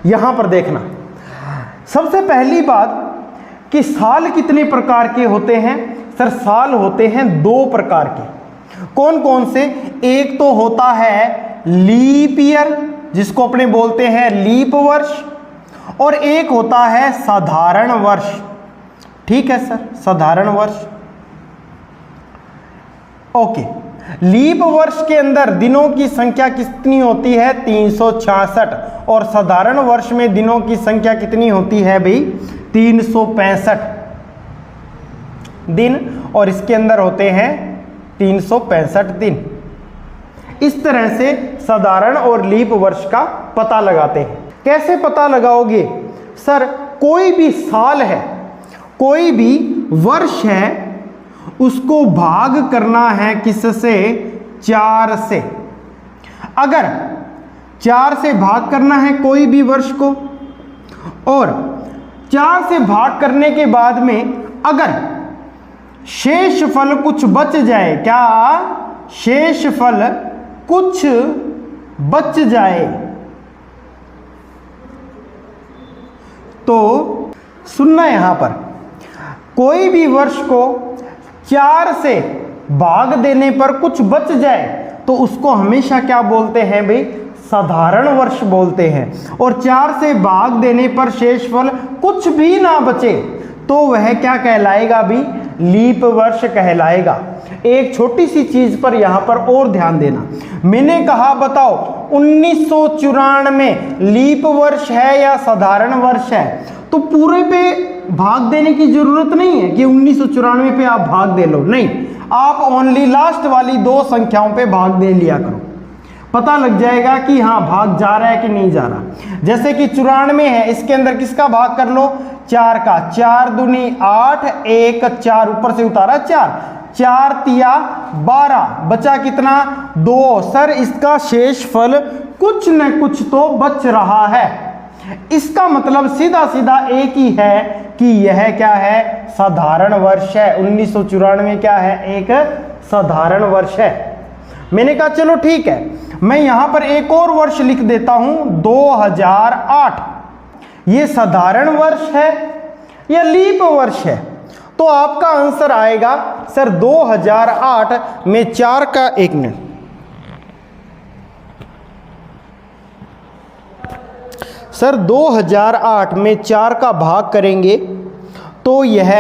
यहां पर देखना, सबसे पहली बात कि साल कितने प्रकार के होते हैं। सर साल होते हैं दो प्रकार के। कौन कौन से? एक तो होता है लीप ईयर जिसको अपने बोलते हैं लीप वर्ष, और एक होता है साधारण वर्ष। ठीक है सर, साधारण वर्ष। ओके, लीप वर्ष के अंदर दिनों की संख्या कितनी होती है? 366। और साधारण वर्ष में दिनों की संख्या कितनी होती है भाई? 365 दिन, और इसके अंदर होते हैं 365 दिन। इस तरह से साधारण और लीप वर्ष का पता लगाते हैं। कैसे पता लगाओगे? सर कोई भी साल है, कोई भी वर्ष है, उसको भाग करना है किससे? 4 से। अगर 4 से भाग करना है कोई भी वर्ष को, और 4 से भाग करने के बाद में अगर शेष फल कुछ बच जाए, क्या शेष फल कुछ बच जाए, तो सुनना यहां पर, कोई भी वर्ष को 4 से भाग देने पर कुछ बच जाए तो उसको हमेशा क्या बोलते हैं भाई? साधारण वर्ष बोलते हैं। और 4 से भाग देने पर शेष फल कुछ भी ना बचे तो वह क्या कहलाएगा भी? लीप वर्ष कहलाएगा। एक छोटी सी चीज पर यहां पर और ध्यान देना, मैंने कहा बताओ 1994 लीप वर्ष है या साधारण वर्ष है? तो पूरे पे भाग देने की जरूरत नहीं है कि 1994 पे आप भाग दे लो, नहीं, आप ओनली लास्ट वाली 2 संख्याओं पे भाग दे लिया करो, पता लग जाएगा कि हाँ भाग जा रहा है कि नहीं जा रहा। जैसे कि 94 है, इसके अंदर किसका भाग कर लो? 4 का। 4 दूनी 8, 1 4, ऊपर से उतारा 4, 4 तिया 12, बचा कितना? 2। सर इसका शेष फल कुछ न कुछ तो बच रहा है। इसका मतलब सीधा सीधा एक ही है कि यह क्या है? साधारण वर्ष है। 1994 क्या है? एक साधारण वर्ष है। मैंने कहा चलो ठीक है, मैं यहां पर एक और वर्ष लिख देता हूं, 2008। ये साधारण वर्ष है या लीप वर्ष है? तो आपका आंसर आएगा सर 2008 में 4 का, 1 मिनट, सर 2008 में 4 का भाग करेंगे तो यह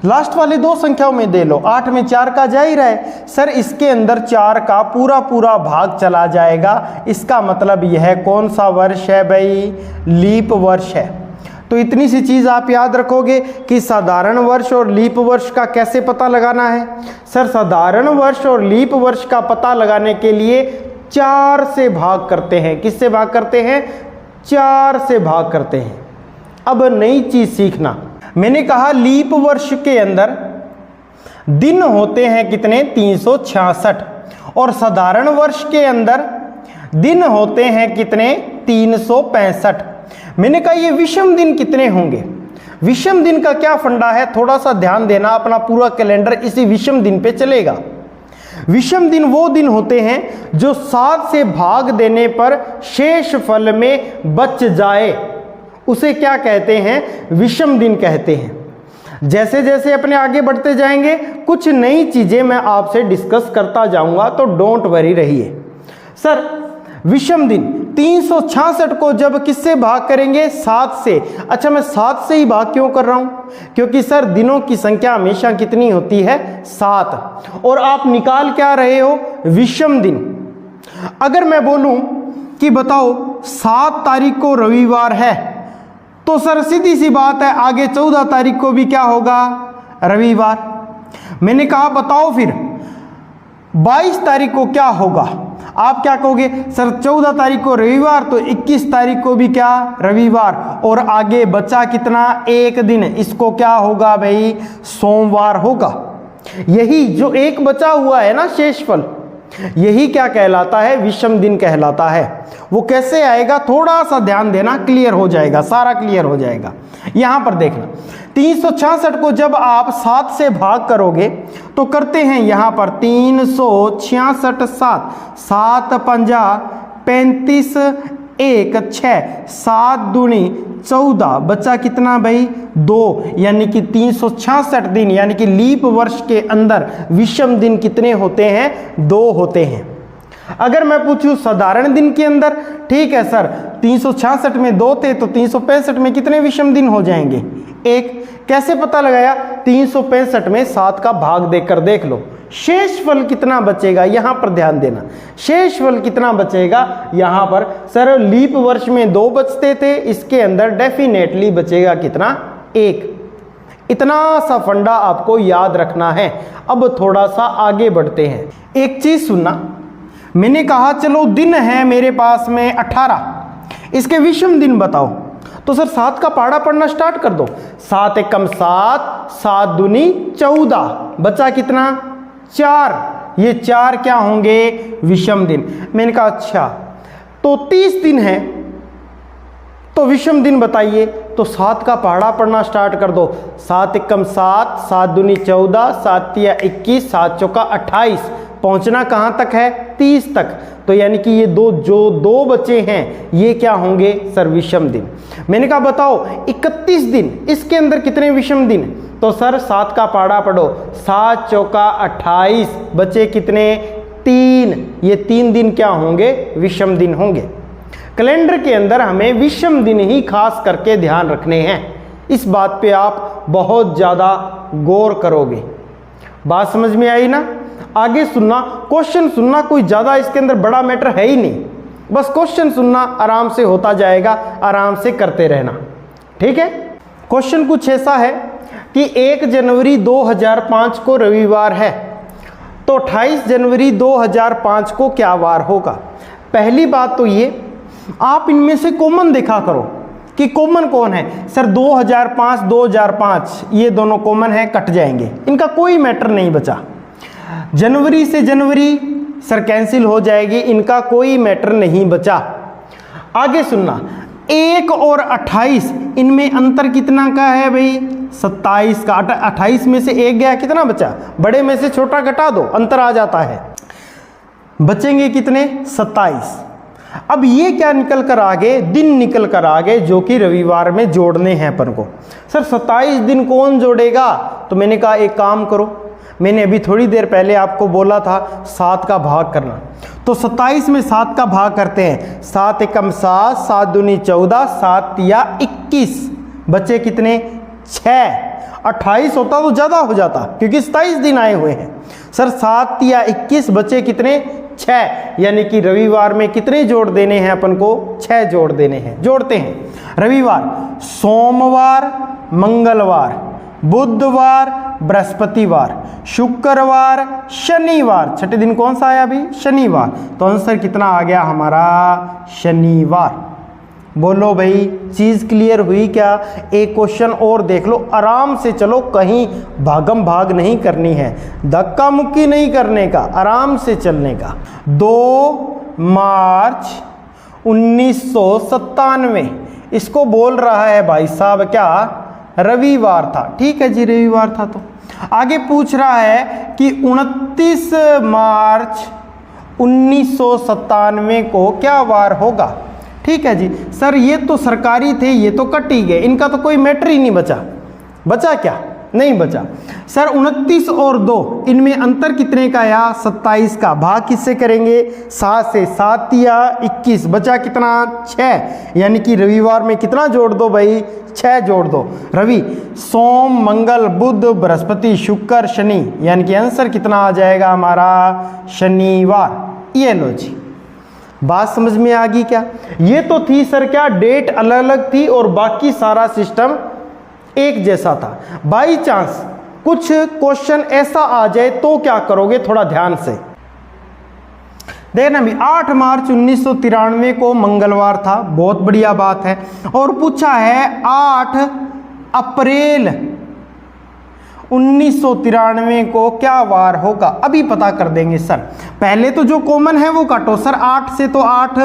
लास्ट वाले 2 संख्याओं में दे लो, 8 में 4 का जा ही रहा है सर, इसके अंदर 4 का पूरा पूरा भाग चला जाएगा। इसका मतलब यह कौन सा वर्ष है भाई? लीप वर्ष है। तो इतनी सी चीज आप याद रखोगे कि साधारण वर्ष और लीप वर्ष का कैसे पता लगाना है। सर साधारण वर्ष और लीप वर्ष का पता लगाने के लिए 4 से भाग करते हैं। किससे भाग करते हैं? 4 से भाग करते हैं। अब नई चीज सीखना, मैंने कहा लीप वर्ष के अंदर दिन होते हैं कितने? 366। और साधारण वर्ष के अंदर दिन होते हैं कितने? 365। मैंने कहा ये विषम दिन कितने होंगे? विषम दिन का क्या फंडा है? थोड़ा सा ध्यान देना, अपना पूरा कैलेंडर इसी विषम दिन पे चलेगा। विषम दिन वो दिन होते हैं जो 7 से भाग देने पर शेष फल में बच जाए, उसे क्या कहते हैं? विषम दिन कहते हैं। जैसे जैसे अपने आगे बढ़ते जाएंगे कुछ नई चीजें मैं आपसे डिस्कस करता जाऊंगा, तो डोंट वरी रहिए। सर विषम दिन 366 को जब किससे भाग करेंगे? 7 से। अच्छा मैं 7 से ही भाग क्यों कर रहा हूं? क्योंकि सर दिनों की संख्या हमेशा कितनी होती है? 7। और आप निकाल क्या रहे हो? विषम दिन। अगर मैं बोलूं कि बताओ 7 तारीख को रविवार है, तो सर सीधी सी बात है आगे 14 तारीख को भी क्या होगा? रविवार। मैंने कहा बताओ फिर 22 तारीख को क्या होगा? आप क्या कहोगे? सर 14 तारीख को रविवार, तो 21 तारीख को भी क्या? रविवार। और आगे बचा कितना? 1 दिन, इसको क्या होगा भाई? सोमवार होगा। यही जो एक बचा हुआ है ना शेषफल, यही क्या कहलाता है? विषम दिन कहलाता है। वो कैसे आएगा? थोड़ा सा ध्यान देना, क्लियर हो जाएगा, सारा क्लियर हो जाएगा। यहां पर देखना, 366 को जब आप 7 से भाग करोगे तो करते हैं यहां पर 366 7 7 पंजा 35 1 6, 7 दूनी 14, बचा कितना भाई 2, यानी कि 366 दिन, यानी कि लीप वर्ष के अंदर विषम दिन कितने होते हैं? 2 होते हैं। अगर मैं पूछूं साधारण दिन के अंदर, ठीक है सर 366 में 2 थे तो 365 में कितने विषम दिन हो जाएंगे? 1। कैसे पता लगाया? 365 में 7 का भाग देकर देख लो, शेषफल कितना बचेगा, यहां पर ध्यान देना। शेषफल कितना बचेगा यहां पर? सर लीप वर्ष में 2 बचते थे, इसके अंदर डेफिनेटली बचेगा कितना? 1। इतना सा फंडा आपको याद रखना है। अब थोड़ा सा आगे बढ़ते हैं। एक चीज सुनना, मैंने कहा चलो दिन है मेरे पास में 18, इसके विषम दिन बताओ। तो सर 7 का पहाड़ा पढ़ना स्टार्ट कर दो। 7 एकम 7, 7 दूनी 14, बचा कितना? 4। ये 4 क्या होंगे? विषम दिन। मैंने कहा अच्छा तो 30 दिन है तो विषम दिन बताइए। तो 7 का पहाड़ा पढ़ना स्टार्ट कर दो। 7 एकम 7, 7 दूनी 14, 7 तिया 21, 7 चौका 28, पहुंचना कहां तक है? 30 तक। तो यानी कि ये जो 2 बचे हैं ये क्या होंगे? सर विषम दिन। मैंने कहा बताओ 31 दिन, इसके अंदर कितने विषम दिन? तो सर 7 का पहाड़ा पढ़ो। 7 चौका 28, बचे कितने? 3। ये 3 दिन क्या होंगे? विषम दिन होंगे। कैलेंडर के अंदर हमें विषम दिन ही खास करके ध्यान रखने हैं। इस बात पे आप बहुत ज़्यादा गौर करोगे। बात समझ में आई ना? आगे सुनना, क्वेश्चन सुनना, कोई ज़्यादा इसके अंदर बड़ा मैटर है ही नहीं, बस क्वेश्चन सुनना, आराम से होता जाएगा, आराम से करते रहना, ठीक है। क्वेश्चन कुछ ऐसा है कि 1 जनवरी 2005 को रविवार है, तो 28 जनवरी 2005 को क्या वार होगा? पहली बात तो ये, आप इनमें से कॉमन देखा करो कि कॉमन कौन है। सर 2005 ये दोनों कॉमन है, कट जाएंगे, इनका कोई मैटर नहीं बचा। जनवरी से जनवरी सर कैंसिल हो जाएगी, इनका कोई मैटर नहीं बचा। आगे सुनना, 1 और 28 इनमें अंतर कितना का है भाई? 27 का। 28 में से 1 गया, कितना बचा? बड़े में से छोटा घटा दो, अंतर आ जाता है, बचेंगे कितने? 27। अब ये क्या निकल कर आगे? दिन निकल कर आगे, जो कि रविवार में जोड़ने हैं अपन को। सर 27 दिन कौन जोड़ेगा? तो मैंने कहा एक काम करो, मैंने अभी थोड़ी देर पहले आपको बोला था 7 का भाग करना, तो 27 में 7 का भाग करते हैं। 7 एकम 7, 7 दूनी 14, 7 तिया 21, बचे कितने? 6। 28 होता तो ज़्यादा हो जाता क्योंकि 27 दिन आए हुए हैं। सर 7 तिया 21, बचे कितने? 6। यानी कि रविवार में कितने जोड़ देने हैं अपन को? 6 जोड़ देने हैं। जोड़ते हैं। रविवार, सोमवार, मंगलवार, बुधवार, बृहस्पतिवार, शुक्रवार, शनिवार। छठे दिन कौन सा आया अभी? शनिवार। तो आंसर कितना आ गया हमारा? शनिवार। बोलो भाई, चीज क्लियर हुई क्या? एक क्वेश्चन और देख लो, आराम से चलो, कहीं भागम भाग नहीं करनी है, धक्का मुक्की नहीं करने का, आराम से चलने का। 2 मार्च 1997 इसको बोल रहा है भाई साहब क्या? रविवार था। ठीक है जी, रविवार था। तो आगे पूछ रहा है कि 29 मार्च 1997 को क्या वार होगा? ठीक है जी। सर ये तो सरकारी थे, ये तो कट ही गए, इनका तो कोई मैटर ही नहीं बचा। बचा क्या? नहीं बचा। सर 29 और 2 इनमें अंतर कितने का आया? 27 का। भाग किससे करेंगे? 7 से। 7 या 21, बचा कितना? 6। यानी कि रविवार में कितना जोड़ दो भाई? 6 जोड़ दो। रवि, सोम, मंगल, बुध, बृहस्पति, शुक्र, शनि, यानी कि आंसर कितना आ जाएगा हमारा? शनिवार। ये लो जी, बात समझ में आ गई क्या? ये तो थी सर क्या, डेट अलग अलग थी और बाकी सारा सिस्टम एक जैसा था। बाई चांस कुछ क्वेश्चन ऐसा आ जाए तो क्या करोगे? थोड़ा ध्यान से देखना भी। 8 मार्च 1993 को मंगलवार था, बहुत बढ़िया बात है। और पूछा है 8 अप्रैल 1993 को क्या वार होगा? अभी पता कर देंगे सर। पहले तो जो कॉमन है वो काटो सर। 8 से तो 8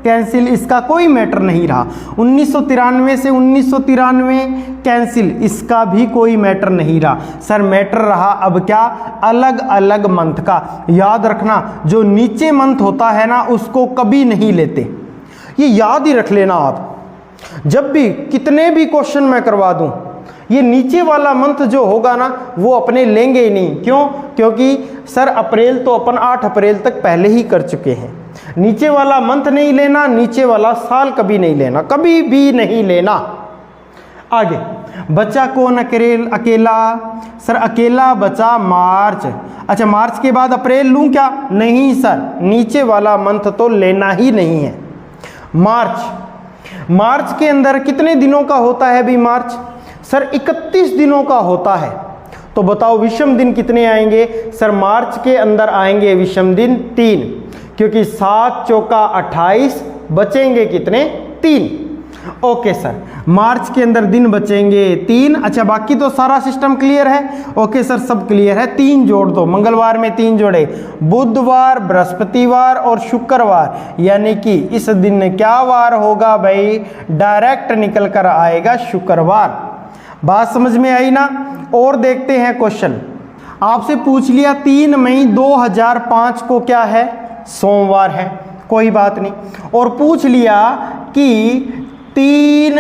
कैंसिल, इसका कोई मैटर नहीं रहा। 1993 से 1993 कैंसिल, इसका भी कोई मैटर नहीं रहा। सर मैटर रहा अब क्या? अलग अलग मंथ का। याद रखना, जो नीचे मंथ होता है ना उसको कभी नहीं लेते। ये याद ही रख लेना आप, जब भी कितने भी क्वेश्चन मैं करवा दूं, ये नीचे वाला मंथ जो होगा ना वो अपने लेंगे ही नहीं। क्यों? क्योंकि सर अप्रैल तो अपन 8 अप्रैल तक पहले ही कर चुके हैं। नीचे वाला मंथ नहीं लेना, नीचे वाला साल कभी नहीं लेना, कभी भी नहीं लेना। आगे, बचा कौन अकेला? सर अकेला बचा मार्च। अच्छा, मार्च के बाद अप्रैल लूं क्या? नहीं सर, नीचे वाला मंथ तो लेना ही नहीं है। मार्च के अंदर कितने दिनों का होता है भी मार्च? सर 31 दिनों का होता है। तो बताओ विषम दिन कितने आएंगे? सर मार्च के अंदर आएंगे विषम दिन 3, क्योंकि 7 चौका 28, बचेंगे कितने? 3। ओके सर, मार्च के अंदर दिन बचेंगे 3। अच्छा, बाकी तो सारा सिस्टम क्लियर है? ओके सर, सब क्लियर है। 3 जोड़ दो, मंगलवार में 3 जोड़े, बुधवार, बृहस्पतिवार और शुक्रवार, यानी कि इस दिन क्या वार होगा भाई? डायरेक्ट निकल कर आएगा शुक्रवार। बात समझ में आई ना? और देखते हैं क्वेश्चन। आपसे पूछ लिया 3 मई 2005 को क्या है? सोमवार है, कोई बात नहीं। और पूछ लिया कि 3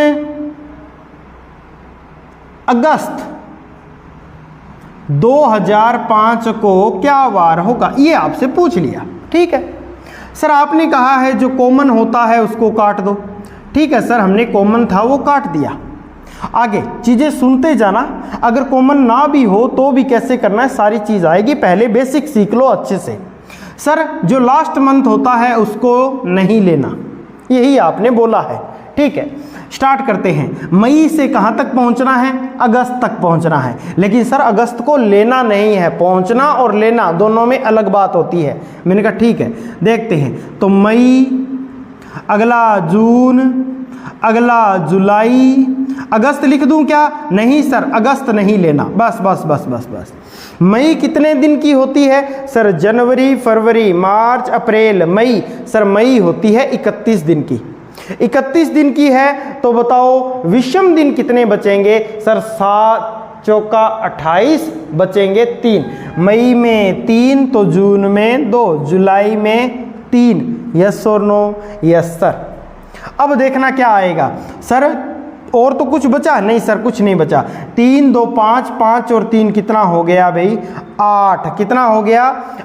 अगस्त 2005 को क्या वार होगा, ये आपसे पूछ लिया। ठीक है सर, आपने कहा है जो कॉमन होता है उसको काट दो। ठीक है सर, हमने कॉमन था वो काट दिया। आगे चीजें सुनते जाना, अगर कॉमन ना भी हो तो भी कैसे करना है सारी चीज आएगी, पहले बेसिक सीख लो अच्छे से। सर जो लास्ट मंथ होता है उसको नहीं लेना, यही आपने बोला है। ठीक है, स्टार्ट करते हैं। मई से कहां तक पहुंचना है? अगस्त तक पहुंचना है। लेकिन सर अगस्त को लेना नहीं है, पहुंचना और लेना दोनों में अलग बात होती है। मैंने कहा ठीक है, देखते हैं। तो मई, अगला जून, अगला जुलाई, अगस्त लिख दूं क्या? नहीं सर, अगस्त नहीं लेना, बस बस बस बस बस। मई कितने दिन की होती है? सर जनवरी, फरवरी, मार्च, अप्रैल, मई। सर मई होती है 31 दिन की। 31 दिन की है तो बताओ विषम दिन कितने बचेंगे? सर 7 चौका 28, बचेंगे 3। मई में 3 तो जून में 2, जुलाई में 3। यस और नो? Yes sir. अब देखना क्या आएगा। सर और तो कुछ बचा? नहीं सर, कुछ नहीं बचा। 3 2 5, 5 और 3 कितना हो गया भाई? 8। कितना हो गया?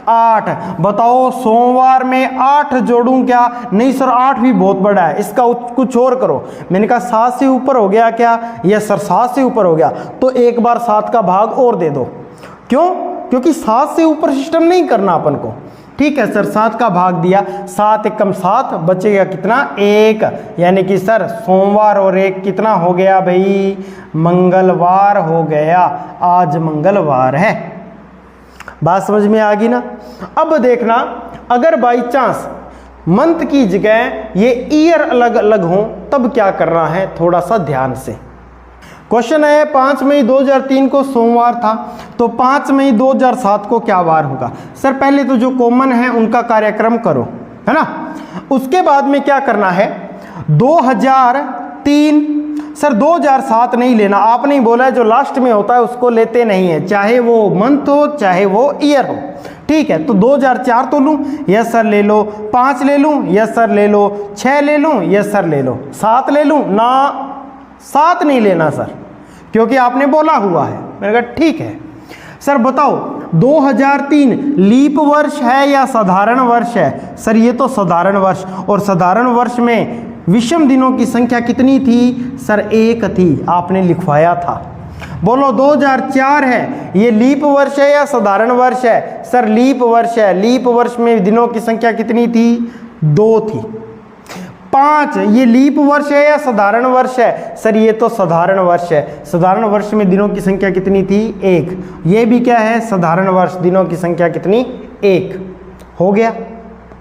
8। बताओ सोमवार में 8 जोड़ूं क्या? नहीं सर, 8 भी बहुत बड़ा है, इसका कुछ और करो। मैंने कहा 7 से ऊपर हो गया क्या? यस सर, 7 से ऊपर हो गया। तो एक बार 7 का भाग और दे दो। क्यों? क्योंकि 7 से ऊपर सिस्टम नहीं करना अपन को। ठीक है सर, 7 का भाग दिया, 7 एकम 7, बचेगा कितना? 1। यानी कि सर सोमवार और 1 कितना हो गया भाई? मंगलवार हो गया। आज मंगलवार है। बात समझ में आ गई ना? अब देखना, अगर बाई चांस मंथ की जगह ये ईयर अलग अलग हो तब क्या करना है, थोड़ा सा ध्यान से। क्वेश्चन है 5 मई 2003 को सोमवार था, तो 5 मई 2007 को क्या वार होगा? सर पहले तो जो कॉमन है उनका कार्यक्रम करो, है ना। उसके बाद में क्या करना है? 2003। सर 2007 नहीं लेना, आपने ही बोला है जो लास्ट में होता है उसको लेते नहीं है, चाहे वो मंथ हो चाहे वो ईयर हो। ठीक है, तो 2004 तो लूं? यस सर ले लो। 5 ले लूं? यस सर ले लो। 6 ले लूं? यस सर ले लो। 7 ले लूं? ना, 7 नहीं लेना सर, क्योंकि आपने बोला हुआ है। मैंने कहा ठीक है। सर बताओ 2003 लीप वर्ष है या साधारण वर्ष है? सर ये तो साधारण वर्ष, और साधारण वर्ष में विषम दिनों की संख्या कितनी थी? सर 1 थी, आपने लिखवाया था। बोलो 2004 है, ये लीप वर्ष है या साधारण वर्ष है? सर लीप वर्ष है। लीप वर्ष में दिनों की संख्या कितनी थी? 2 थी। 5 ये लीप वर्ष है या साधारण वर्ष है? सर ये तो साधारण वर्ष है। साधारण वर्ष में दिनों की संख्या कितनी थी? 1। ये भी क्या है? साधारण वर्ष, दिनों की संख्या कितनी? 1। हो गया,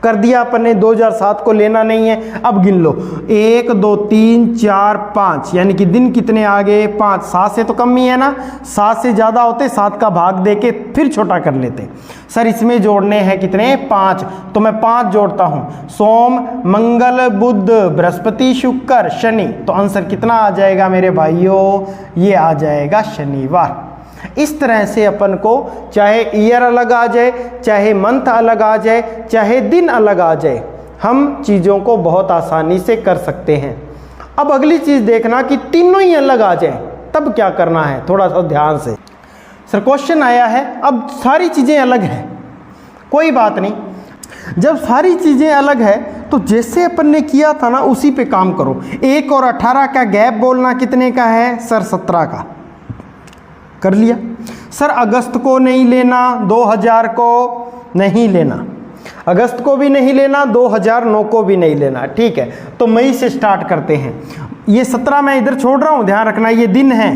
कर दिया अपन ने। 2007 को लेना नहीं है। अब गिन लो, 1 2 3 4 5, यानी कि दिन कितने आ गए? 5। 7 से तो कम ही है ना, 7 से ज़्यादा होते 7 का भाग देके फिर छोटा कर लेते। सर इसमें जोड़ने हैं कितने? 5। तो मैं 5 जोड़ता हूँ। सोम, मंगल, बुध, बृहस्पति, शुक्र, शनि। तो आंसर कितना आ जाएगा मेरे भाइयों? ये आ जाएगा शनिवार। इस तरह से अपन को चाहे ईयर अलग आ जाए, चाहे मंथ अलग आ जाए, चाहे दिन अलग आ जाए, हम चीज़ों को बहुत आसानी से कर सकते हैं। अब अगली चीज़ देखना कि तीनों ही अलग आ जाए, तब क्या करना है, थोड़ा सा ध्यान से। सर क्वेश्चन आया है, अब सारी चीज़ें अलग हैं, कोई बात नहीं, जब सारी चीज़ें अलग है तो जैसे अपन ने किया था ना उसी पे काम करो। 1 और 18 का गैप बोलना कितने का है सर? 17 का। कर लिया सर। अगस्त को नहीं लेना, 2000 को नहीं लेना, अगस्त को भी नहीं लेना, 2009 को भी नहीं लेना, ठीक है। तो मई से स्टार्ट करते हैं। ये 17 मैं इधर छोड़ रहा हूँ, ध्यान रखना ये दिन है,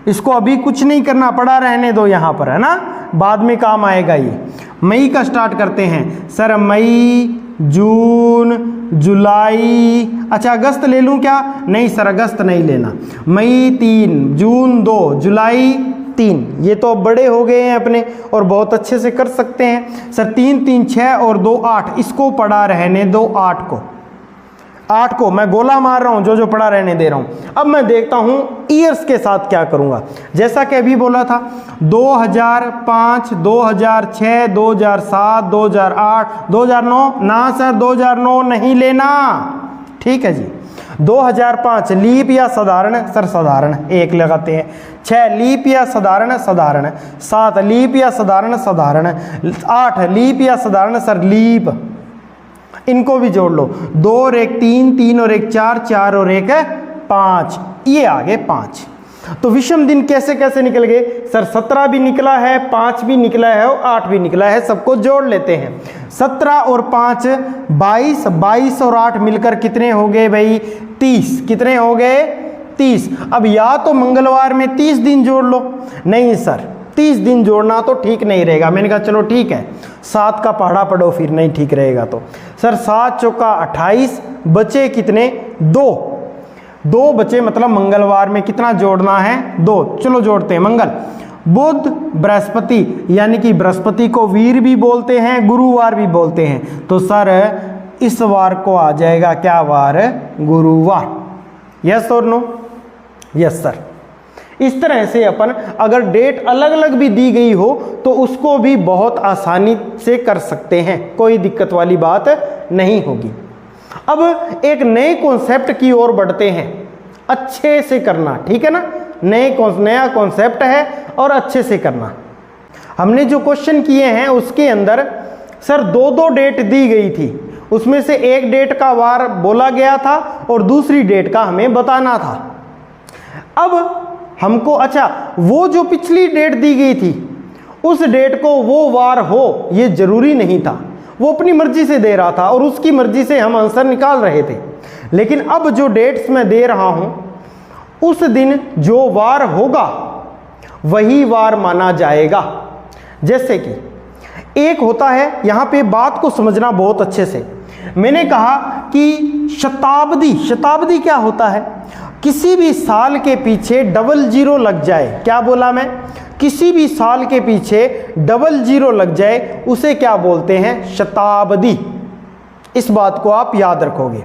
इसको अभी कुछ नहीं करना, पड़ा रहने दो यहाँ पर, है ना, बाद में काम आएगा ये। मई का स्टार्ट करते हैं सर। मई, जून, जुलाई, अच्छा अगस्त ले लूँ क्या? नहीं सर अगस्त नहीं लेना। मई 3, जून 2, जुलाई 3, ये तो बड़े हो गए हैं अपने और बहुत अच्छे से कर सकते हैं। सर 3 3 6 और 2 8, इसको पड़ा रहने दो, 8 को मैं गोला मार रहा हूं, जो पड़ा रहने दे रहा हूं। अब मैं देखता हूं ईयर्स के साथ क्या करूंगा। जैसा कि अभी बोला था 2005, 2006, 2007, 2008, 2009, ना सर 2009 नहीं लेना, ठीक है जी। 2005 लीप या साधारण? सर साधारण, 1 लगाते हैं। 6 लीप या साधारण? साधारण। 7 लीप या साधारण? साधारण। 8 लीप या साधारण? Sir leap. इनको भी जोड़ लो, 2 और 1 3, 3 और 1 4, 4 और 1 5, ये आ गए 5। तो विषम दिन कैसे कैसे निकल गए सर? 17 भी निकला है, 5 भी निकला है और 8 भी निकला है, सबको जोड़ लेते हैं। 17 और 5 22, 22 और 8 मिलकर कितने हो गए भाई? 30। कितने हो गए? 30। अब या तो मंगलवार में 30 दिन जोड़ लो, नहीं सर 30 दिन जोड़ना तो ठीक नहीं रहेगा। मैंने कहा चलो ठीक है 7 का पहाड़ा पढ़ो, फिर नहीं ठीक रहेगा तो सर 7 चौका 28, बचे कितने? 2 बचे, मतलब मंगलवार में कितना जोड़ना है? 2। चलो जोड़ते हैं। मंगल, बुध, बृहस्पति, यानी कि बृहस्पति को वीर भी बोलते हैं, गुरुवार भी बोलते हैं, तो सर इस वार को आ जाएगा क्या वार? गुरुवार। यस और नो? Yes sir. इस तरह से अपन अगर डेट अलग अलग भी दी गई हो तो उसको भी बहुत आसानी से कर सकते हैं, कोई दिक्कत वाली बात नहीं होगी। अब एक नए कॉन्सेप्ट की ओर बढ़ते हैं, अच्छे से करना, ठीक है ना। नया कॉन्सेप्ट है और अच्छे से करना। हमने जो क्वेश्चन किए हैं उसके अंदर सर 2 डेट दी गई थी, उसमें से एक डेट का वार बोला गया था और दूसरी डेट का हमें बताना था। अब हमको, अच्छा वो जो पिछली डेट दी गई थी उस डेट को वो वार हो ये जरूरी नहीं था, वो अपनी मर्जी से दे रहा था और उसकी मर्जी से हम आंसर निकाल रहे थे। लेकिन अब जो डेट्स मैं दे रहा हूं उस दिन जो वार होगा वही वार माना जाएगा। जैसे कि एक होता है, यहां पे बात को समझना बहुत अच्छे से। मैंने कहा कि शताब्दी क्या होता है? किसी भी साल के पीछे 00 लग जाए, क्या बोला मैं? किसी भी साल के पीछे 00 लग जाए उसे क्या बोलते हैं? शताब्दी। इस बात को आप याद रखोगे।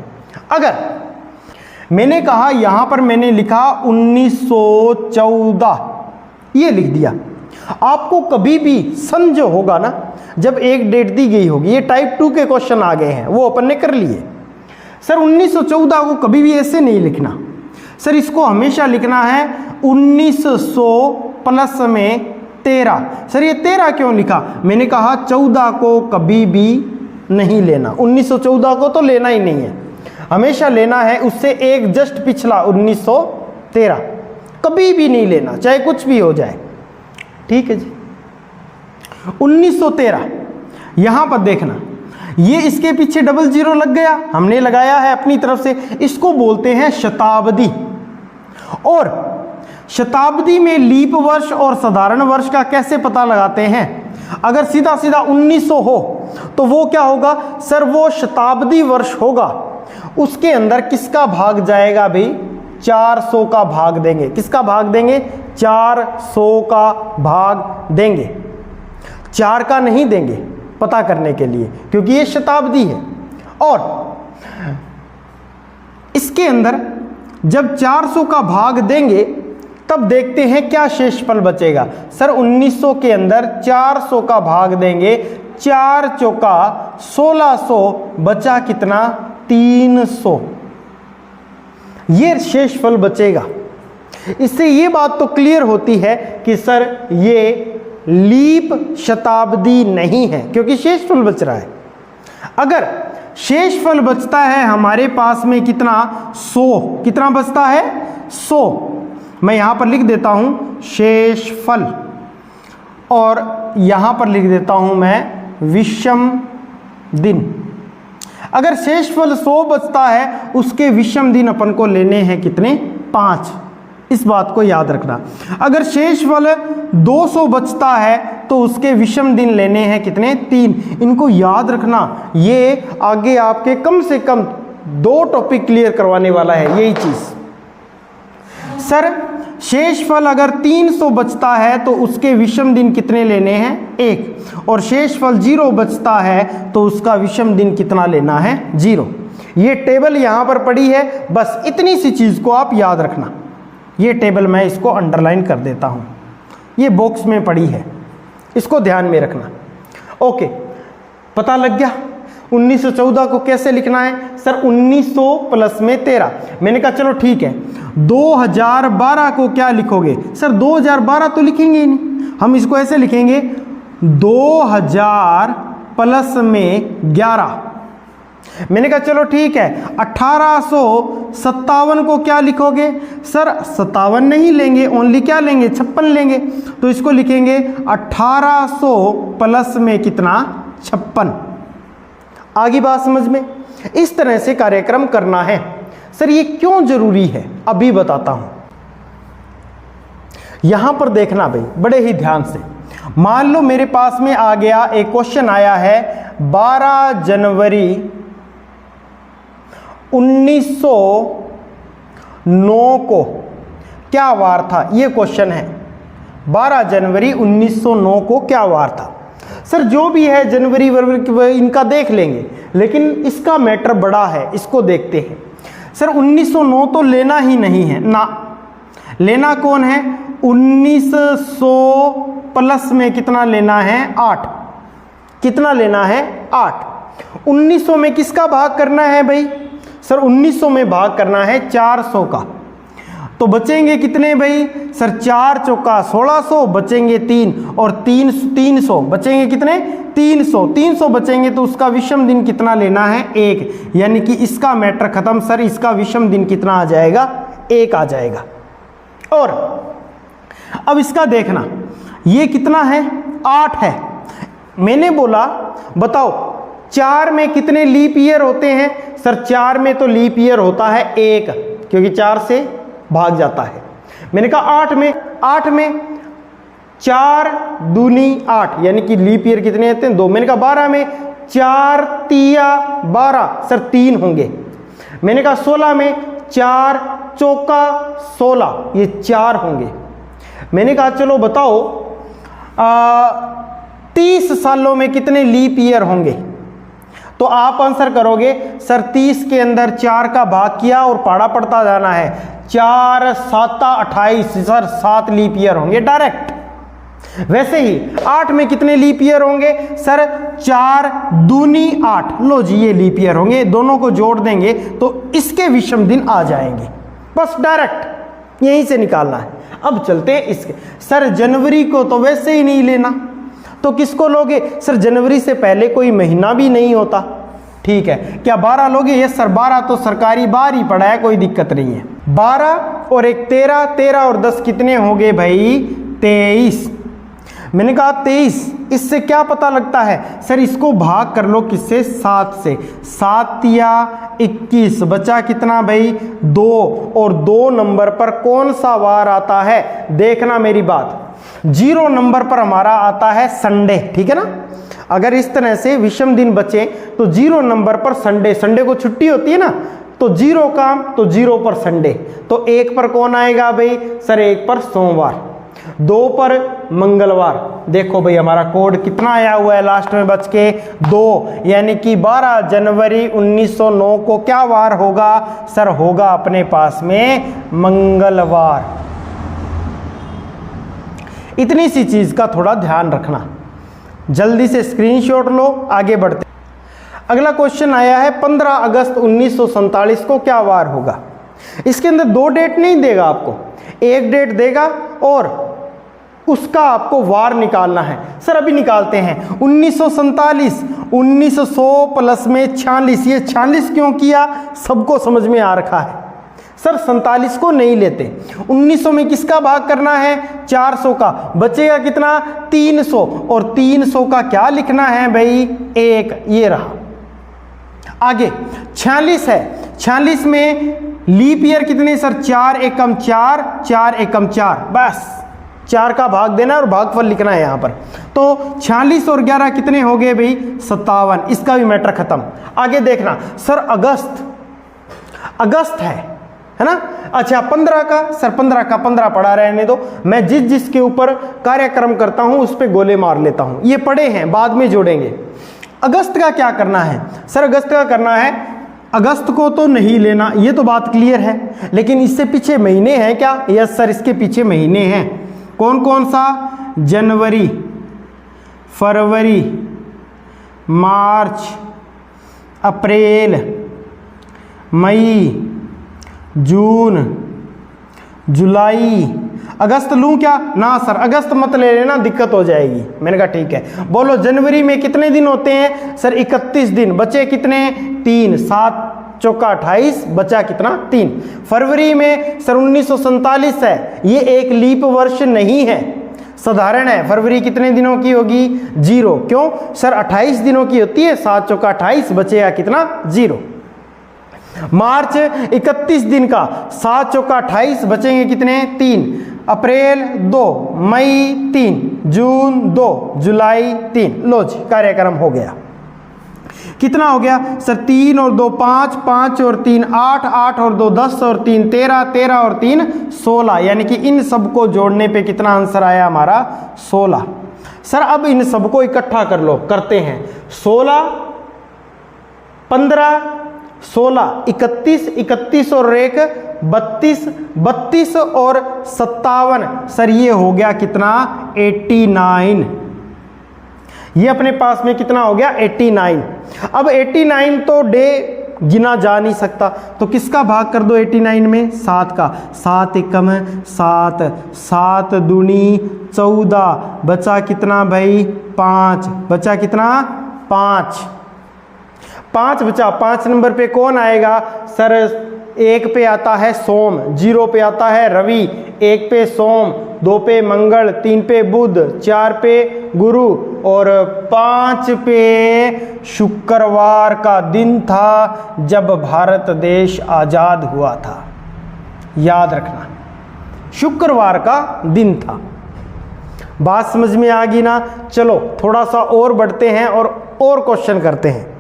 अगर मैंने कहा, यहां पर मैंने लिखा 1914, ये लिख दिया, आपको कभी भी सन जो होगा ना, जब एक डेट दी गई होगी, ये टाइप 2 के क्वेश्चन आ गए हैं वो अपन ने कर लिए। सर 1914 को कभी भी ऐसे नहीं लिखना सर, इसको हमेशा लिखना है 1900 प्लस में 13। सर ये 13 क्यों लिखा? मैंने कहा 14 को कभी भी नहीं लेना, 1914 को तो लेना ही नहीं है, हमेशा लेना है उससे एक जस्ट पिछला 1913, कभी भी नहीं लेना, चाहे कुछ भी हो जाए, ठीक है जी। 1913 यहां पर देखना, ये इसके पीछे 00 लग गया, हमने लगाया है अपनी तरफ से, इसको बोलते हैं शताब्दी। और शताब्दी में लीप वर्ष और साधारण वर्ष का कैसे पता लगाते हैं? अगर सीधा सीधा 1900 हो तो वो क्या होगा सर? वो शताब्दी वर्ष होगा, उसके अंदर किसका भाग जाएगा भाई? 400 का भाग देंगे। किसका भाग देंगे? 400 का भाग देंगे, 4 का नहीं देंगे पता करने के लिए, क्योंकि ये शताब्दी है। और इसके अंदर जब 400 का भाग देंगे तब देखते हैं क्या शेषफल बचेगा। सर 1900 के अंदर 400 का भाग देंगे, 4 चौका 1600 बचा कितना 300, ये शेषफल बचेगा। इससे ये बात तो क्लियर होती है कि सर ये लीप शताब्दी नहीं है, क्योंकि शेषफल बच रहा है। अगर शेषफल बचता है हमारे पास में कितना 100, कितना बचता है 100, मैं यहां पर लिख देता हूं शेषफल और यहां पर लिख देता हूं मैं विषम दिन। अगर शेषफल 100 बचता है उसके विषम दिन अपन को लेने हैं कितने 5, इस बात को याद रखना। अगर शेषफल 200 बचता है तो उसके विषम दिन लेने हैं कितने 3, इनको याद रखना। ये आगे आपके कम से कम 2 टॉपिक क्लियर करवाने वाला है यही चीज। सर शेषफल अगर 300 बचता है तो उसके विषम दिन कितने लेने हैं 1, और शेषफल 0 बचता है तो उसका विषम दिन कितना लेना है 0। ये टेबल यहां पर पड़ी है, बस इतनी सी चीज को आप याद रखना। ये टेबल मैं इसको अंडरलाइन कर देता हूं, ये बॉक्स में पड़ी है, इसको ध्यान में रखना। ओके, पता लग गया 1914 को कैसे लिखना है। सर 1900 प्लस में 13, मैंने कहा चलो ठीक है। 2012 को क्या लिखोगे। सर 2012 तो लिखेंगे ही नहीं, हम इसको ऐसे लिखेंगे 2000 प्लस में 11। मैंने कहा चलो ठीक है। 1857 को क्या लिखोगे। सर 57 नहीं लेंगे, ओनली क्या लेंगे 56 लेंगे, तो इसको लिखेंगे 1800 प्लस में कितना 56। आगे बात समझ में। इस तरह से कार्यक्रम करना है। सर ये क्यों जरूरी है अभी बताता हूं। यहां पर देखना भाई बड़े ही ध्यान से। मान लो मेरे पास में आ गया एक क्वेश्चन आया है 12 जनवरी 1909 को क्या वार था। ये क्वेश्चन है 12 जनवरी 1909 को क्या वार था। सर जो भी है जनवरी फरवरी इनका देख लेंगे, लेकिन इसका मैटर बड़ा है, इसको देखते हैं। सर 1909 तो लेना ही नहीं है ना, लेना कौन है 1900 प्लस में कितना लेना है 8, कितना लेना है 8। 1900 में किसका भाग करना है भाई। सर 1900 में भाग करना है 400 का, तो बचेंगे कितने भाई। सर 4 चौका 1600, बचेंगे 3 और 300 बचेंगे कितने 300, 300 बचेंगे तो उसका विषम दिन कितना लेना है 1, यानी कि इसका मैटर खत्म। सर इसका विषम दिन कितना आ जाएगा 1 आ जाएगा। और अब इसका देखना ये कितना है 8 है। मैंने बोला बताओ 4 में कितने लीप ईयर होते हैं। सर 4 में तो लीप ईयर होता है 1, क्योंकि 4 से भाग जाता है। मैंने कहा 8 में 4 दूनी 8, यानी कि लीप ईयर कितने होते हैं 2। मैंने कहा 12 में 4 तिया 12, सर 3 होंगे। मैंने कहा 16 में 4 चौका 16, ये 4 होंगे। मैंने कहा चलो बताओ 30 सालों में कितने लीप ईयर होंगे। तो आप आंसर करोगे सर 30 के अंदर 4 का भाग किया और पाड़ा पड़ता जाना है, 4 7 28, सर 7 लीप ईयर होंगे डायरेक्ट। वैसे ही 8 में कितने लीप ईयर होंगे। सर 4 दूनी 8, लो जी ये लीप ईयर होंगे, दोनों को जोड़ देंगे तो इसके विषम दिन आ जाएंगे, बस डायरेक्ट यहीं से निकालना है। अब चलते हैं इसके। सर जनवरी को तो वैसे ही नहीं लेना, तो किसको लोगे। सर जनवरी से पहले कोई महीना भी नहीं होता, ठीक है। क्या 12 लोगे। ये सर 12 तो सरकारी बार ही पड़ा है, कोई दिक्कत नहीं है। 12 और 1 13, 13 और 10 कितने होंगे भाई 23। मैंने कहा 23, इससे क्या पता लगता है। सर इसको भाग कर लो किससे 7 से, 7 या 21, बचा कितना भाई 2, और 2 नंबर पर कौन सा वार आता है देखना मेरी बात। 0 नंबर पर हमारा आता है संडे, ठीक है ना। अगर इस तरह से विषम दिन बचे तो 0 नंबर पर संडे, संडे को छुट्टी होती है ना, तो 0 काम तो 0 पर संडे, तो 1 पर कौन आएगा भाई। सर 1 पर सोमवार, 2 पर मंगलवार। देखो भाई हमारा कोड कितना आया हुआ है लास्ट में बच के 2, यानी कि 12 जनवरी 1909 को क्या वार होगा। सर होगा अपने पास में मंगलवार। इतनी सी चीज का थोड़ा ध्यान रखना। जल्दी से स्क्रीनशॉट लो, आगे बढ़ते। अगला क्वेश्चन आया है 15 अगस्त 1947 को क्या वार होगा। इसके अंदर दो डेट नहीं देगा आपको, एक डेट देगा और उसका आपको वार निकालना है। सर अभी निकालते हैं। 1947, 1900 प्लस में 46, ये 46 क्यों किया सबको समझ में आ रखा है। सर 47 को नहीं लेते, 1900 में किसका भाग करना है 400 का, बचेगा कितना 300, और 300 का क्या लिखना है भाई 1, ये रहा। आगे 46 है, 46 में लीप ईयर कितने सर 4 एकम 4, 4 एकम 4, बस 4 का भाग देना और भागफल लिखना है यहां पर। तो 46 और 11 कितने हो गए भाई 57, इसका भी मैटर खत्म। आगे देखना सर अगस्त है ना। अच्छा 15 का सर 15 का 15 पढ़ा रहने दो, मैं जिसके ऊपर कार्यक्रम करता हूं उस पर गोले मार लेता हूं, ये पढ़े हैं बाद में जोड़ेंगे। अगस्त का क्या करना है सर, अगस्त का करना है, अगस्त को तो नहीं लेना, ये तो बात क्लियर है, लेकिन इससे पीछे महीने हैं क्या, यस सर इसके पीछे महीने हैं। कौन कौन सा, जनवरी, फरवरी, मार्च, अप्रैल, मई, जून, जुलाई, अगस्त लूं क्या ना सर अगस्त मत ले लेना, दिक्कत हो जाएगी। मैंने कहा ठीक है। बोलो जनवरी में कितने दिन होते हैं सर 31 दिन, बचे कितने 3, 7 चौका 28, बचा कितना 3। फरवरी में सर 1947 है, ये एक लीप वर्ष नहीं है, साधारण है। फरवरी कितने दिनों की होगी 0, क्यों सर 28 दिनों की होती है, 7 चौका 28, बचेगा कितना 0। मार्च 31 दिन का, 7 चौका 28, बचेंगे कितने 3। अप्रैल 2, मई 3, जून 2, जुलाई 3। लो जी कार्यक्रम हो गया। कितना हो गया सर 3 और 2 5, 5 और 3 8, 8 और 2 10 और 3 13, 13 और 3 16, यानी कि इन सबको जोड़ने पे कितना आंसर आया हमारा 16। सर अब इन सबको इकट्ठा कर लो, करते हैं 16, 15, 16, 31, 31 और 1 32, 32 और 57, सर ये हो गया कितना 89। ये अपने पास में कितना हो गया 89। अब 89 तो डे गिना जा नहीं सकता, तो किसका भाग कर दो 89 में 7 का, 7 एकम 7, 7 दूनी 14, बचा कितना भाई 5, बचा कितना 5 बचा। 5 नंबर पे कौन आएगा सर, 1 पे आता है सोम, 0 पे आता है रवि, 1 पे सोम, 2 पे मंगल, 3 पे बुध, 4 पे गुरु और 5 पे शुक्रवार का दिन था जब भारत देश आजाद हुआ था। याद रखना शुक्रवार का दिन था। बात समझ में आ गई ना। चलो थोड़ा सा और बढ़ते हैं और क्वेश्चन करते हैं।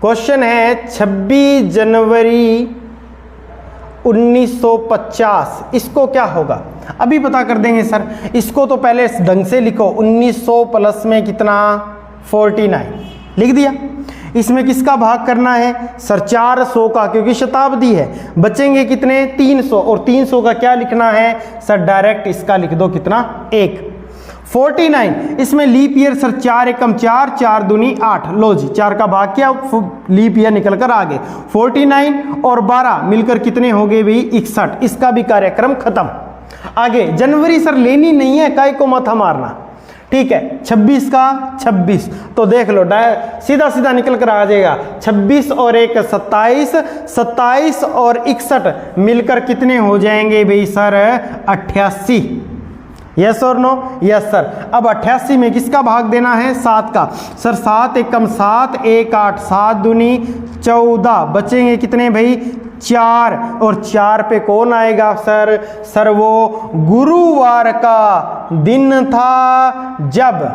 क्वेश्चन है 26 जनवरी 1950, इसको क्या होगा अभी पता कर देंगे सर। इसको तो पहले ढंग से लिखो, 1900 प्लस में कितना 49 लिख दिया। इसमें किसका भाग करना है सर 400 का, क्योंकि शताब्दी है। बचेंगे कितने 300, और 300 का क्या लिखना है सर, डायरेक्ट इसका लिख दो कितना 1। 49, इसमें लीप ईयर सर 4 एकम 4, 4 दूनी 8। लो जी 4 का भाग किया, लीप ईयर निकल कर आ गए। 49 और 12 मिलकर कितने हो गए भाई 61। इसका भी कार्यक्रम खत्म। आगे जनवरी सर लेनी नहीं है, काय को मत मारना, ठीक है। 26 का 26, तो देख लो सीधा सीधा निकल कर आ जाएगा। 26 और 1 27, 27 और 61 मिलकर कितने हो जाएंगे भाई सर 88। यस और नो, यस सर। अब 88 में किसका भाग देना है 7 का, सर 7 एकम 7, 1 8, 7 दूनी 14, बचेंगे कितने भाई 4, और 4 पे कौन आएगा सर वो गुरुवार का दिन था जब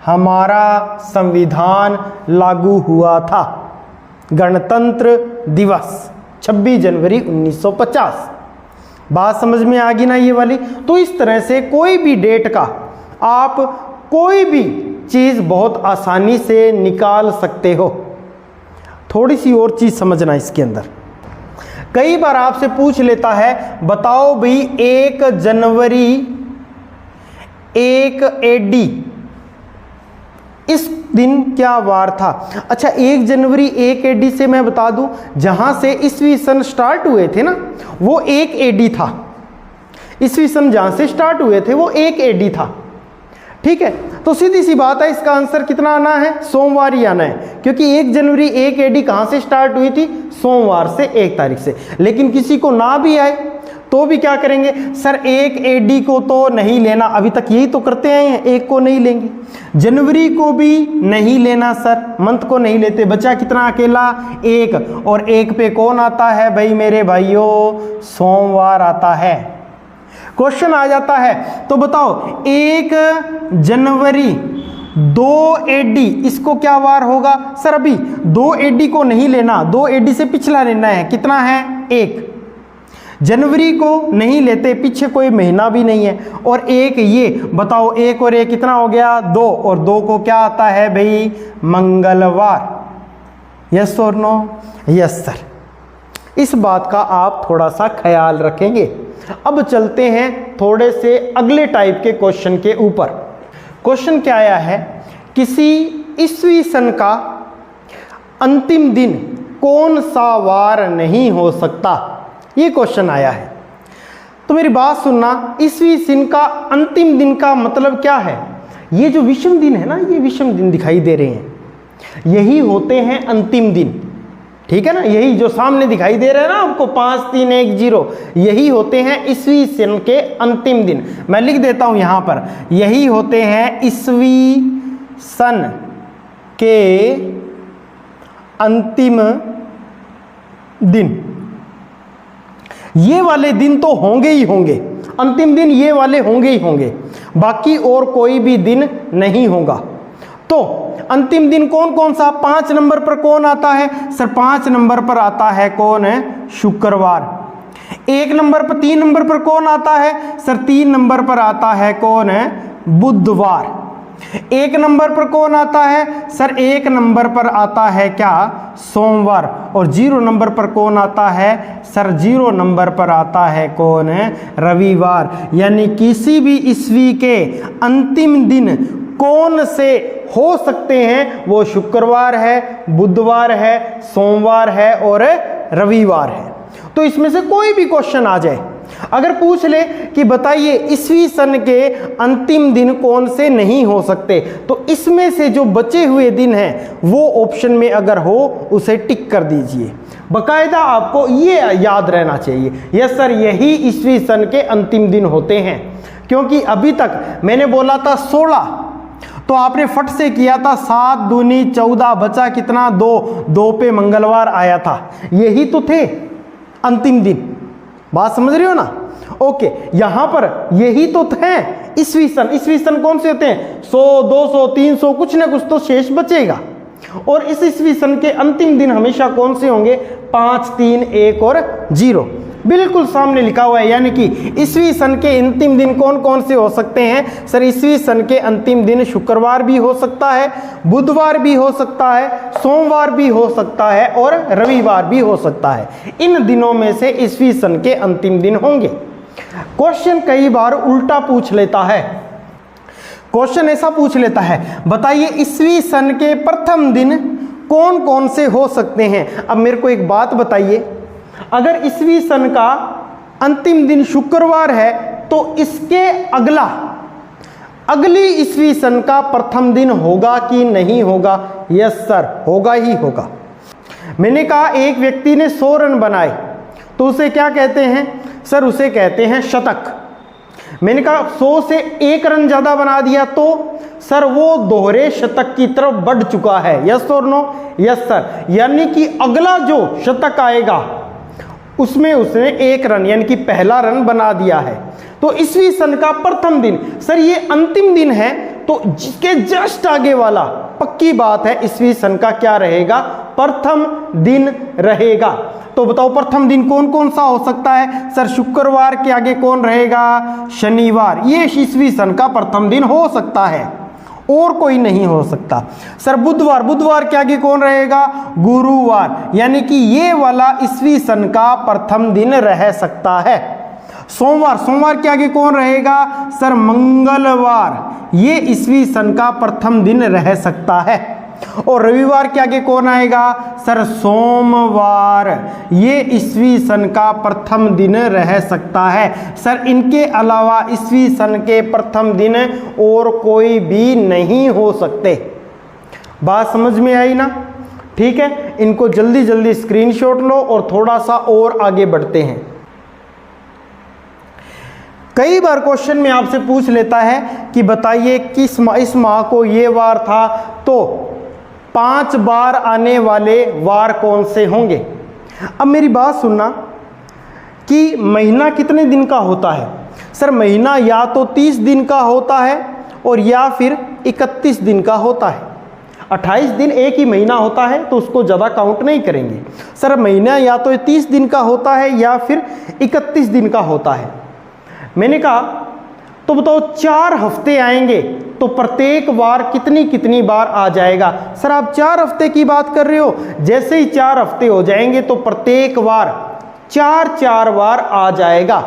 हमारा संविधान लागू हुआ था, गणतंत्र दिवस 26 जनवरी 1950। बात समझ में आ गई ना ये वाली। तो इस तरह से कोई भी डेट का आप कोई भी चीज़ बहुत आसानी से निकाल सकते हो। थोड़ी सी और चीज़ समझना इसके अंदर, कई बार आपसे पूछ लेता है बताओ भाई 1 जनवरी 1 AD इस दिन क्या वार था? अच्छा, 1 जनवरी 1 AD से मैं बता दूं, जहां से ईसवी सन स्टार्ट हुए थे ना, वो 1 AD था। ईसवी सन जहां से स्टार्ट हुए थे वो 1 AD था। ठीक है, तो सीधी सी बात है, इसका आंसर कितना आना है? सोमवार ही आना है, क्योंकि 1 जनवरी 1 AD कहां से स्टार्ट हुई थी? सोमवार से, 1 तारीख से। लेकिन किसी को ना भी आए तो भी क्या करेंगे? सर 1 AD को तो नहीं लेना, अभी तक यही तो करते आए हैं, 1 को नहीं लेंगे। जनवरी को भी नहीं लेना सर, मंथ को नहीं लेते। बचा कितना? अकेला 1, और 1 पे कौन आता है भाई मेरे भाइयों? सोमवार आता है। क्वेश्चन आ जाता है, तो बताओ 1 जनवरी 2 AD, इसको क्या वार होगा? सर अभी 2 AD को नहीं लेना, 2 AD से पिछला लेना है। कितना है? 1। जनवरी को नहीं लेते, पीछे कोई महीना भी नहीं है। और 1 ये बताओ, 1 और 1 कितना हो गया? 2, और 2 को क्या आता है भाई? मंगलवार। यस और नो? Yes sir. इस बात का आप थोड़ा सा ख्याल रखेंगे। अब चलते हैं थोड़े से अगले टाइप के क्वेश्चन के ऊपर। क्वेश्चन क्या आया है? किसी ईसवी सन का अंतिम दिन कौन सा वार नहीं हो सकता? ये क्वेश्चन आया है। तो मेरी बात सुनना, ईसवी सन का अंतिम दिन का मतलब क्या है? ये जो विषम दिन है ना, ये विषम दिन दिखाई दे रहे हैं, यही होते हैं अंतिम दिन। ठीक है ना, यही जो सामने दिखाई दे रहा है ना आपको 5 3 1 0, यही होते हैं ईसवी सन के अंतिम दिन। मैं लिख देता हूं यहां पर, यही होते हैं ईसवी सन के अंतिम दिन। ये वाले दिन तो होंगे ही होंगे, अंतिम दिन ये वाले होंगे ही होंगे, बाकी और कोई भी दिन नहीं होगा। तो अंतिम दिन कौन कौन सा? 5 नंबर पर कौन आता है? सर 5 नंबर पर आता है कौन है? शुक्रवार। 1 नंबर पर, 3 नंबर पर कौन आता है? सर 3 नंबर पर आता है कौन है? बुधवार। 1 नंबर पर कौन आता है? सर 1 नंबर पर आता है क्या? सोमवार। और 0 नंबर पर कौन आता है? सर 0 नंबर पर आता है कौन है? रविवार। यानी किसी भी ईस्वी के अंतिम दिन कौन से हो सकते हैं? वो शुक्रवार है, बुधवार है, सोमवार है और रविवार है। तो इसमें से कोई भी क्वेश्चन आ जाए, अगर पूछ ले कि बताइए ईसवी सन के अंतिम दिन कौन से नहीं हो सकते, तो इसमें से जो बचे हुए दिन हैं वो ऑप्शन में अगर हो उसे टिक कर दीजिए। बकायदा आपको ये याद रहना चाहिए, यस सर यही ईसवी सन के अंतिम दिन होते हैं। क्योंकि अभी तक मैंने बोला था 16, तो आपने फट से किया था 7 दूनी 14, बचा कितना? 2 पे मंगलवार आया था, यही तो थे अंतिम दिन। बात समझ रहे हो ना? ओके, यहां पर यही तो थे ईसवी सन। ईसवी सन कौन से होते हैं? 100 200 300, कुछ ना कुछ तो शेष बचेगा। और इस ईसवी सन के अंतिम दिन हमेशा कौन से होंगे? 5 3 1 और 0, बिल्कुल सामने लिखा हुआ है। यानी कि ईसवी सन के अंतिम दिन कौन कौन से हो सकते हैं? सर ईसवी सन के अंतिम दिन शुक्रवार भी हो सकता है, बुधवार भी हो सकता है, सोमवार भी हो सकता है और रविवार भी हो सकता है। इन दिनों में से ईसवी सन के अंतिम दिन होंगे। क्वेश्चन कई बार उल्टा पूछ लेता है। क्वेश्चन ऐसा पूछ लेता है, बताइए ईसवी सन के प्रथम दिन कौन कौन से हो सकते हैं? अब मेरे को एक बात बताइए, अगर ईसवी सन का अंतिम दिन शुक्रवार है तो इसके अगली ईसवी सन का प्रथम दिन होगा कि नहीं होगा? यस सर, होगा ही होगा। मैंने कहा एक व्यक्ति ने 100 रन बनाए तो उसे क्या कहते हैं? सर उसे कहते हैं शतक। मैंने कहा 100 से 1 रन ज्यादा बना दिया तो सर वो दोहरे शतक की तरफ बढ़ चुका है। यस और नो? Yes sir. यानी कि अगला जो शतक आएगा उसमें उसने 1 रन यानी कि पहला रन बना दिया है। तो ईसवी सन का प्रथम दिन, सर ये अंतिम दिन है तो जिसके जस्ट आगे वाला पक्की बात है ईसवी सन का क्या रहेगा? प्रथम दिन रहेगा। तो बताओ प्रथम दिन कौन कौन सा हो सकता है? सर शुक्रवार के आगे कौन रहेगा? शनिवार। ये ईसवी सन का प्रथम दिन हो सकता है, और कोई नहीं हो सकता। सर बुधवार, बुधवार के आगे कौन रहेगा? गुरुवार। यानी कि ये वाला ईसवी सन का प्रथम दिन रह सकता है। सोमवार, सोमवार के आगे कौन रहेगा? सर मंगलवार। ये ईस्वी सन का प्रथम दिन रह सकता है। और रविवार के आगे कौन आएगा सर सोमवार, ये ईस्वी सन का प्रथम दिन रह सकता है। सर इनके अलावा ईस्वी सन के प्रथम दिन और कोई भी नहीं हो सकते। बात समझ में आई ना? ठीक है, इनको जल्दी जल्दी स्क्रीनशॉट लो और थोड़ा सा और आगे बढ़ते हैं। कई बार क्वेश्चन में आपसे पूछ लेता है कि बताइए किस इस माह को ये वार था, तो 5 बार आने वाले वार कौन से होंगे। अब मेरी बात सुनना कि महीना कितने दिन का होता है। सर महीना या तो 30 दिन का होता है और या फिर 31 दिन का होता है। 28 दिन एक ही महीना होता है तो उसको ज़्यादा काउंट नहीं करेंगे। सर महीना या तो 30 दिन का होता है या फिर 31 दिन का होता है। मैंने कहा तो बताओ 4 हफ्ते आएंगे तो प्रत्येक बार कितनी कितनी बार आ जाएगा। सर आप 4 हफ्ते की बात कर रहे हो, जैसे ही 4 हफ्ते हो जाएंगे तो प्रत्येक बार 4 बार आ जाएगा।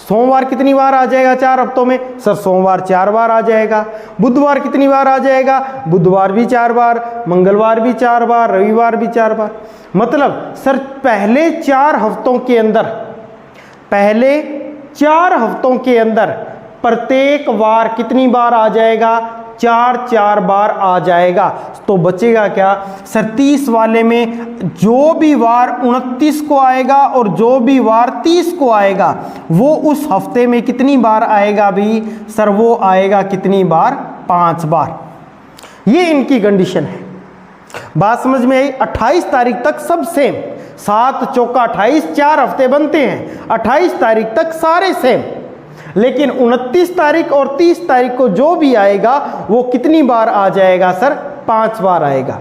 सोमवार कितनी बार आ जाएगा 4 हफ्तों में? सर सोमवार 4 बार आ जाएगा। बुधवार कितनी बार आ जाएगा? बुधवार भी 4 बार, मंगलवार भी 4 बार, रविवार भी 4 बार। मतलब सर पहले 4 हफ्तों के अंदर प्रत्येक बार कितनी बार आ जाएगा? 4 बार आ जाएगा। तो बचेगा क्या सर 30 वाले में जो भी वार 29 को आएगा और जो भी वार 30 को आएगा वो उस हफ्ते में कितनी बार आएगा भी? सर वो आएगा कितनी बार? 5 बार। ये इनकी कंडीशन है। बात समझ में आई? 28 तारीख तक सब सेम, 7 चौका 28, 4 हफ्ते बनते हैं। 28 तारीख तक सारे सेम, लेकिन 29 तारीख और 30 तारीख को जो भी आएगा वो कितनी बार आ जाएगा? सर 5 बार आएगा।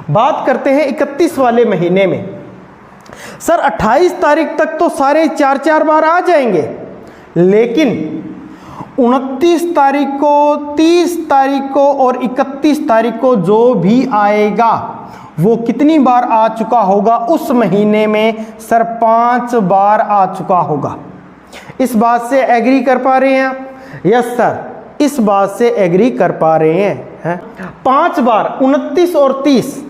बात करते हैं 31 वाले महीने में। सर 28 तारीख तक तो सारे 4 बार आ जाएंगे, लेकिन 29 तारीख को, 30 तारीख को और 31 तारीख को जो भी आएगा वो कितनी बार आ चुका होगा उस महीने में? सर 5 बार आ चुका होगा। इस बात से एग्री कर पा रहे हैं आप? यस सर, इस बात से एग्री कर पा रहे हैं। 5 बार 29 और 30,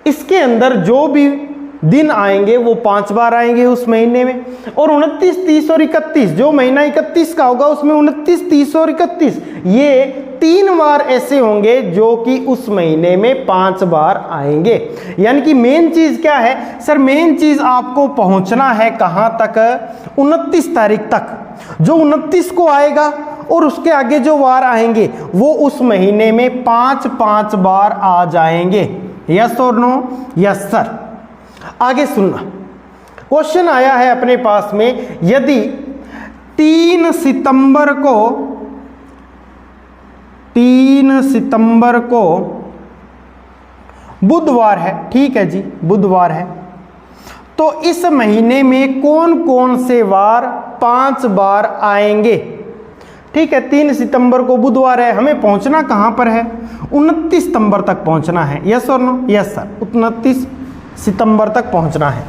इसके अंदर जो भी दिन आएंगे वो 5 बार आएंगे उस महीने में। और 29, 30 और 31, जो महीना 31 का होगा उसमें 29, 30 और 31 ये 3 बार ऐसे होंगे जो कि उस महीने में 5 बार आएंगे। यानी कि मेन चीज क्या है सर? मेन चीज आपको पहुंचना है कहां तक? 29 तारीख तक। जो 29 को आएगा और उसके आगे जो वार आएंगे वो उस महीने में 5 बार आ जाएंगे। यस और नो? Yes sir. आगे सुनना, क्वेश्चन आया है अपने पास में, यदि 3 सितंबर को बुधवार है, ठीक है जी बुधवार है, तो इस महीने में कौन कौन से वार 5 बार आएंगे? ठीक है, 3 सितंबर को बुधवार है, हमें पहुंचना कहां पर है? 29 सितंबर तक पहुंचना है। यस और नो? यस सर, 29 सितंबर तक पहुंचना है।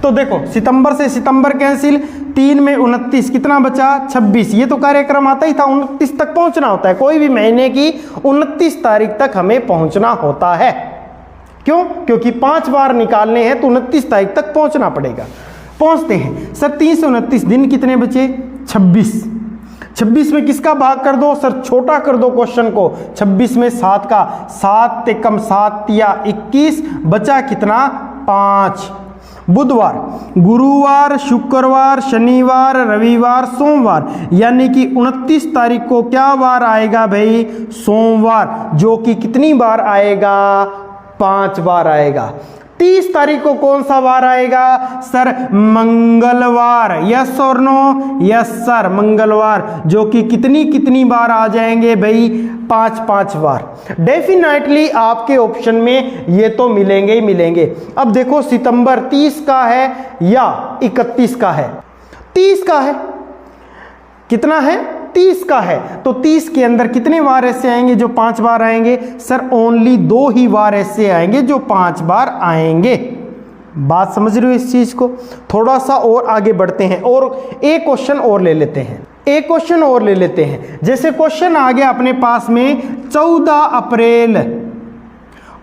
तो देखो सितंबर से सितंबर कैंसिल, 3 में 29, कितना बचा? 26। ये तो कार्यक्रम आता ही था, 29 तक पहुंचना होता है। कोई भी महीने की 29 तारीख तक हमें पहुंचना होता है। क्यों? क्योंकि 5 बार निकालने हैं तो 29 तारीख तक पहुंचना पड़ेगा। पहुंचते हैं। सर 30 से 29 दिन कितने बचे? 26। 26 में किसका भाग कर दो? सर छोटा कर दो क्वेश्चन को। 26 में 7 का, 7 ते कम 7 या 21, बचा कितना? 5। बुधवार, गुरुवार, शुक्रवार, शनिवार, रविवार, सोमवार, यानी कि 29 तारीख को क्या बार आएगा भाई? सोमवार, जो कि कितनी बार आएगा? 5 बार आएगा। 30 तारीख को कौन सा वार आएगा? सर मंगलवार। यस और नो? यस सर, मंगलवार, जो कि कितनी बार आ जाएंगे भाई? 5 बार। डेफिनेटली आपके ऑप्शन में ये तो मिलेंगे ही मिलेंगे। अब देखो सितंबर 30 का है या 31 का है? 30 का है। कितना है? 30 का है। तो 30 के अंदर कितने वार ऐसे आएंगे जो 5 बार आएंगे? सर ओनली 2 ही वार ऐसे आएंगे जो 5 बार आएंगे। बात समझ रहे हो इस चीज को? थोड़ा सा और आगे बढ़ते हैं और एक क्वेश्चन और ले लेते हैं। जैसे क्वेश्चन आ गया अपने पास में 14 अप्रैल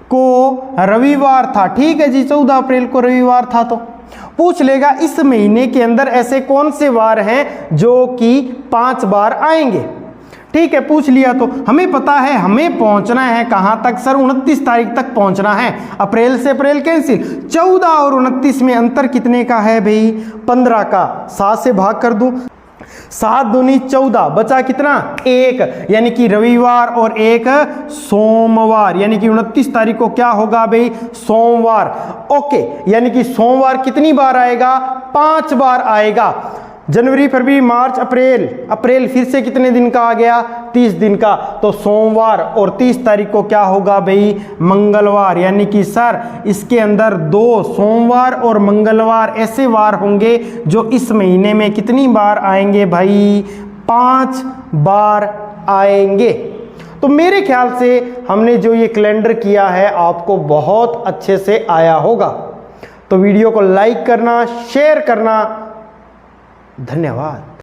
को रविवार था, ठीक है जी, 14 अप्रैल को रविवार था, तो पूछ लेगा इस महीने के अंदर ऐसे कौन से वार हैं जो कि 5 बार आएंगे। ठीक है, पूछ लिया तो हमें पता है हमें पहुंचना है कहां तक सर, 29 तारीख तक पहुंचना है। अप्रैल से अप्रैल कैंसिल, 14 और 29 में अंतर कितने का है भाई? 15 का। 7 से भाग कर दूं, 7 दूनी 14, बचा कितना? 1, यानी कि रविवार और एक सोमवार, यानी कि 29 तारीख को क्या होगा भाई? सोमवार। ओके, यानी कि सोमवार कितनी बार आएगा? 5 बार आएगा। जनवरी, फरवरी, मार्च, अप्रैल फिर से कितने दिन का आ गया? 30 दिन का। तो सोमवार और 30 तारीख को क्या होगा भाई? मंगलवार। यानी कि सर इसके अंदर 2 सोमवार और मंगलवार ऐसे वार होंगे जो इस महीने में कितनी बार आएंगे भाई? 5 बार आएंगे। तो मेरे ख्याल से हमने जो ये कैलेंडर किया है आपको बहुत अच्छे से आया होगा। तो वीडियो को लाइक करना, शेयर करना, धन्यवाद।